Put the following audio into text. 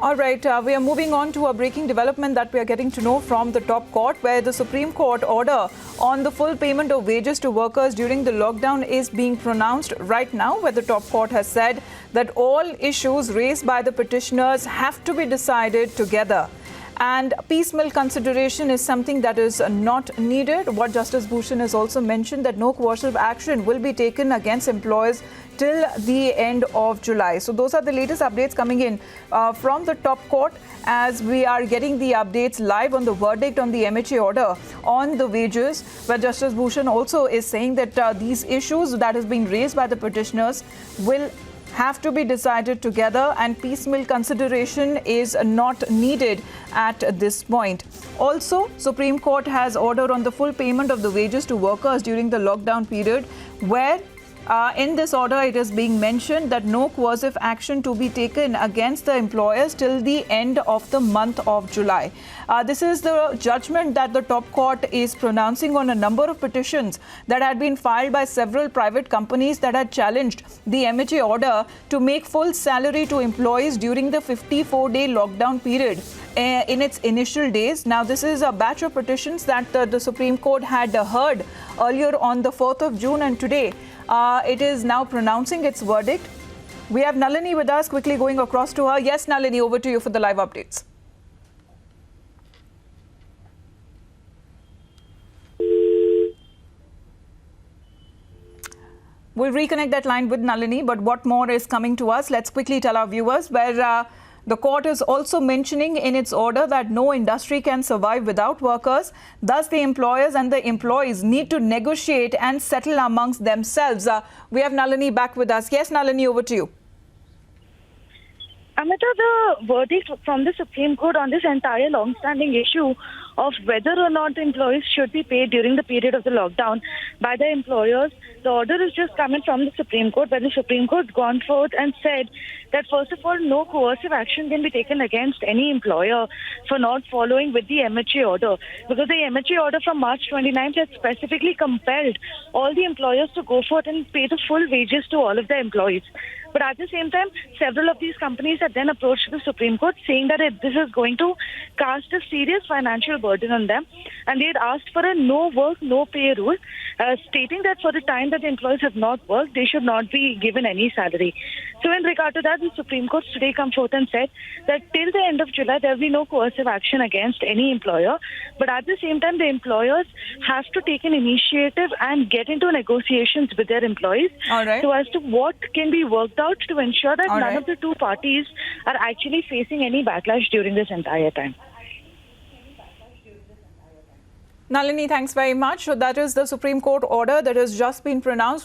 All right, we are moving on to a breaking development that we are getting to know from the top court, where the Supreme Court order on the full payment of wages to workers during the lockdown is being pronounced right now, where the top court has said that all issues raised by the petitioners have to be decided together. And piecemeal consideration is something that is not needed. What Justice Bhushan has also mentioned, that no coercive action will be taken against employers till the end of July. So those are the latest updates coming in from the top court, as we are getting the updates live on the verdict on the MHA order on the wages, where Justice Bhushan also is saying that these issues that has been raised by the petitioners will have to be decided together, and piecemeal consideration is not needed at this point. Also, Supreme Court has ordered on the full payment of the wages to workers during the lockdown period, where in this order, it is being mentioned that no coercive action to be taken against the employers till the end of the month of July. This is the judgment that the top court is pronouncing on a number of petitions that had been filed by several private companies that had challenged the MHA order to make full salary to employees during the 54-day lockdown period in its initial days. Now, this is a batch of petitions that the Supreme Court had heard earlier on the 4th of June, and today it is now pronouncing its verdict. We have Nalini with us, quickly going across to her. Yes, Nalini, over to you for the live updates. We'll reconnect that line with Nalini, but what more is coming to us? Let's quickly tell our viewers where the court is also mentioning in its order that no industry can survive without workers. Thus, the employers and the employees need to negotiate and settle amongst themselves. We have Nalini back with us. Yes, Nalini, over to you. Amita, the verdict from the Supreme Court on this entire long-standing issue of whether or not the employees should be paid during the period of the lockdown by the employers, the order is just coming from the Supreme Court, where the Supreme Court gone forth and said that, first of all, no coercive action can be taken against any employer for not following with the MHA order, because the MHA order from March 29th had specifically compelled all the employers to go forth and pay the full wages to all of the employees. But at the same time, several of these companies had then approached the Supreme Court saying that this is going to cast a serious financial burden on them. And they had asked for a no work, no pay rule, stating that for the time that the employees have not worked, they should not be given any salary. So in regard to that, the Supreme Court today come forth and said that till the end of July, there will be no coercive action against any employer. But at the same time, the employers have to take an initiative and get into negotiations with their employees so as to what can be worked out to ensure that none of the two parties are actually facing any backlash during this entire time. Nalini, thanks very much. So that is the Supreme Court order that has just been pronounced.